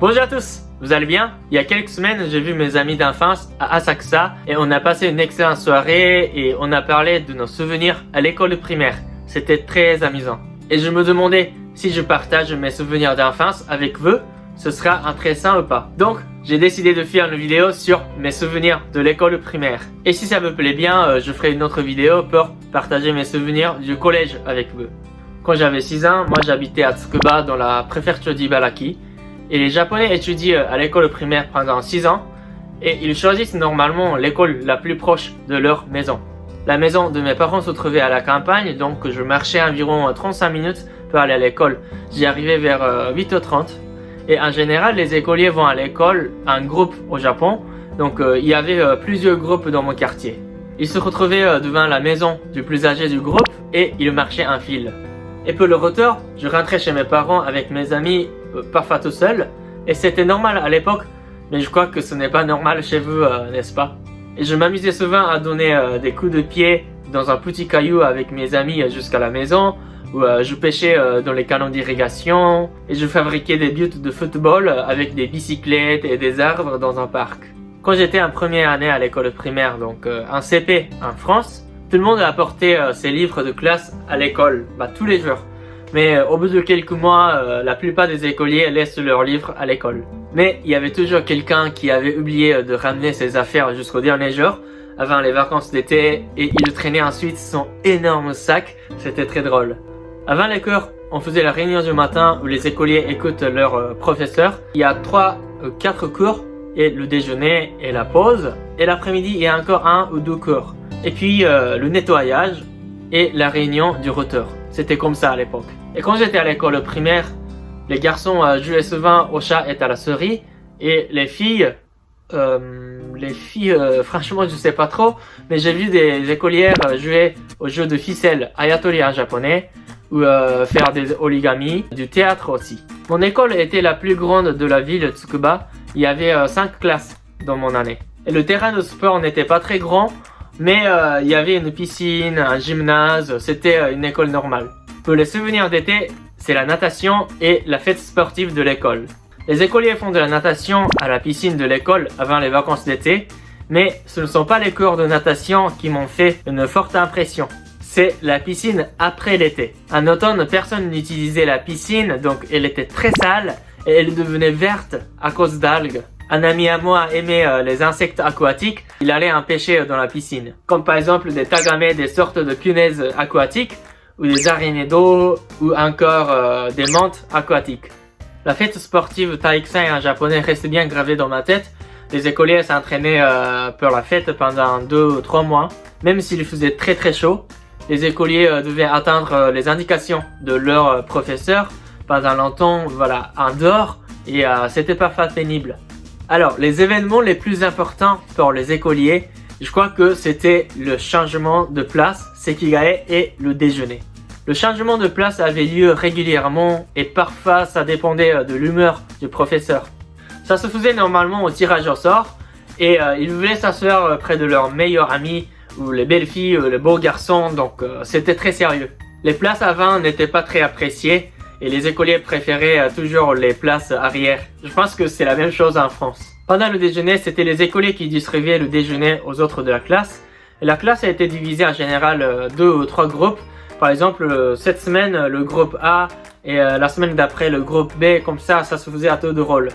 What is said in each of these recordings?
Bonjour à tous, vous allez bien? Il y a quelques semaines, j'ai vu mes amis d'enfance à Asakusa et on a passé une excellente soirée et on a parlé de nos souvenirs à l'école primaire. C'était très amusant. Et je me demandais si je partage mes souvenirs d'enfance avec vous, ce sera intéressant ou pas. Donc, j'ai décidé de faire une vidéo sur mes souvenirs de l'école primaire. Et si ça me plaît bien, je ferai une autre vidéo pour partager mes souvenirs du collège avec vous. Quand j'avais 6 ans, moi j'habitais à Tsukuba dans la préfecture d'Ibaraki. Et les Japonais étudient à l'école primaire pendant 6 ans et ils choisissent normalement l'école la plus proche de leur maison. La maison de mes parents se trouvait à la campagne, donc je marchais environ 35 minutes pour aller à l'école. J'y arrivais vers 8h30 et en général les écoliers vont à l'école en groupe au Japon, donc il y avait plusieurs groupes dans mon quartier. Ils se retrouvaient devant la maison du plus âgé du groupe et ils marchaient en file. Et pour le retour, je rentrais chez mes parents avec mes amis, parfois tout seul, et c'était normal à l'époque, mais je crois que ce n'est pas normal chez vous, n'est-ce pas? Et je m'amusais souvent à donner des coups de pied dans un petit caillou avec mes amis jusqu'à la maison, ou je pêchais dans les canaux d'irrigation, et je fabriquais des buts de football avec des bicyclettes et des arbres dans un parc. Quand j'étais en première année à l'école primaire, donc en CP en France, tout le monde a apporté ses livres de classe à l'école, tous les jours. Mais au bout de quelques mois, la plupart des écoliers laissent leurs livres à l'école. Mais il y avait toujours quelqu'un qui avait oublié de ramener ses affaires jusqu'au dernier jour, avant les vacances d'été, et il traînait ensuite son énorme sac. C'était très drôle. Avant les cours, on faisait la réunion du matin où les écoliers écoutent leurs professeurs. Il y a 4 cours, et le déjeuner et la pause. Et l'après-midi, il y a encore 1 ou 2 cours. Et puis le nettoyage et la réunion du retour. C'était comme ça à l'époque. Et quand j'étais à l'école primaire, les garçons jouaient souvent au chat et à la souris. Et les filles, franchement je sais pas trop, mais j'ai vu des écolières jouer au jeu de ficelle Ayatori en japonais, ou faire des origami, du théâtre aussi. Mon école était la plus grande de la ville de Tsukuba. Il y avait 5 classes dans mon année. Et le terrain de sport n'était pas très grand, mais il y avait une piscine, un gymnase, c'était une école normale. Pour les souvenirs d'été, c'est la natation et la fête sportive de l'école. Les écoliers font de la natation à la piscine de l'école avant les vacances d'été, mais ce ne sont pas les cours de natation qui m'ont fait une forte impression. C'est la piscine après l'été. En automne, personne n'utilisait la piscine, donc elle était très sale et elle devenait verte à cause d'algues. Un ami à moi aimait les insectes aquatiques, il allait en pêcher dans la piscine. Comme par exemple des tagame, des sortes de punaises aquatiques, ou des araignées d'eau, ou encore des menthes aquatiques. La fête sportive Taikisai en japonais reste bien gravée dans ma tête. Les écoliers s'entraînaient pour la fête pendant 2 ou 3 mois. Même s'il faisait très très chaud, les écoliers devaient attendre les indications de leur professeur pendant longtemps, en dehors, et c'était parfois pénible. Alors, les événements les plus importants pour les écoliers, je crois que c'était le changement de place, sekigae, et le déjeuner. Le changement de place avait lieu régulièrement et parfois ça dépendait de l'humeur du professeur. Ça se faisait normalement au tirage au sort et ils voulaient s'asseoir près de leurs meilleurs amis ou les belles filles ou les beaux garçons, donc c'était très sérieux. Les places avant n'étaient pas très appréciées. Et les écoliers préféraient toujours les places arrière. Je pense que c'est la même chose en France. Pendant le déjeuner, c'était les écoliers qui distribuaient le déjeuner aux autres de la classe. Et la classe a été divisée en général 2 ou 3 groupes. Par exemple, cette semaine, le groupe A et la semaine d'après, le groupe B. Comme ça se faisait à tour de rôle.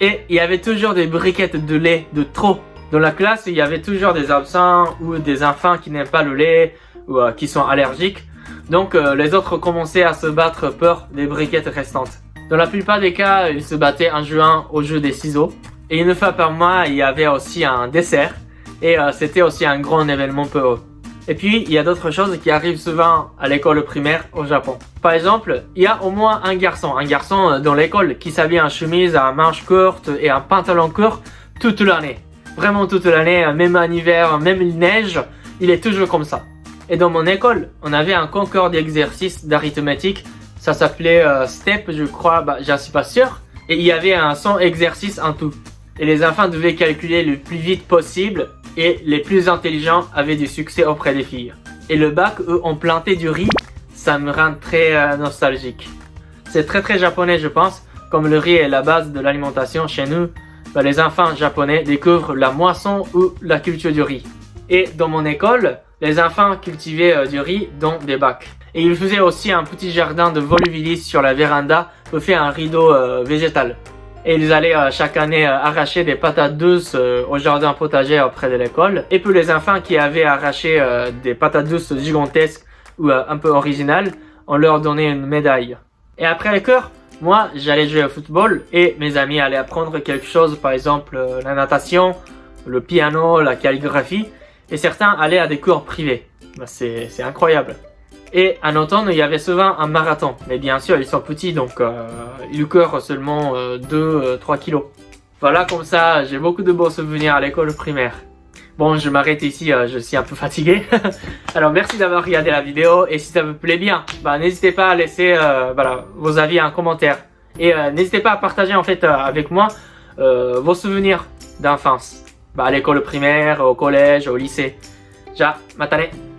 Et il y avait toujours des briquettes de lait de trop. Dans la classe, il y avait toujours des absents ou des enfants qui n'aiment pas le lait ou qui sont allergiques. Donc les autres commençaient à se battre pour des briquettes restantes. Dans la plupart des cas, ils se battaient en jouant au jeu des ciseaux. Et une fois par mois, il y avait aussi un dessert. Et c'était aussi un grand événement pour eux. Et puis, il y a d'autres choses qui arrivent souvent à l'école primaire au Japon. Par exemple, il y a au moins un garçon dans l'école qui s'habille en chemise à manches courtes et en pantalon court toute l'année. Vraiment toute l'année, même en hiver, même il neige, il est toujours comme ça. Et dans mon école, on avait un concours d'exercices d'arithmétique. Ça s'appelait STEP, je crois, j'en suis pas sûr. Et il y avait un 100 exercices en tout. Et les enfants devaient calculer le plus vite possible. Et les plus intelligents avaient du succès auprès des filles. Et le bac, eux, ont planté du riz. Ça me rend très nostalgique. C'est très japonais, je pense. comme le riz est la base de l'alimentation chez nous, bah, les enfants japonais découvrent la moisson ou la culture du riz. Et dans mon école, les enfants cultivaient du riz dans des bacs. Et ils faisaient aussi un petit jardin de volubilis sur la véranda pour faire un rideau végétal. Et ils allaient chaque année arracher des patates douces au jardin potager près de l'école. Et pour les enfants qui avaient arraché des patates douces gigantesques ou un peu originales, on leur donnait une médaille. Et après les cours, moi j'allais jouer au football et mes amis allaient apprendre quelque chose, par exemple la natation, le piano, la calligraphie. Et certains allaient à des cours privés. Bah, c'est incroyable. Et en automne, il y avait souvent un marathon. Mais bien sûr, ils sont petits, donc ils courent seulement 2-3 kilos. Voilà, comme ça, j'ai beaucoup de beaux souvenirs à l'école primaire. Bon, je m'arrête ici, je suis un peu fatigué. Alors, merci d'avoir regardé la vidéo. Et si ça vous plaît bien, bah, n'hésitez pas à laisser voilà, vos avis en commentaire. Et n'hésitez pas à partager en fait avec moi vos souvenirs d'enfance. Bah, à l'école primaire, au collège, au lycée. Ja, matane!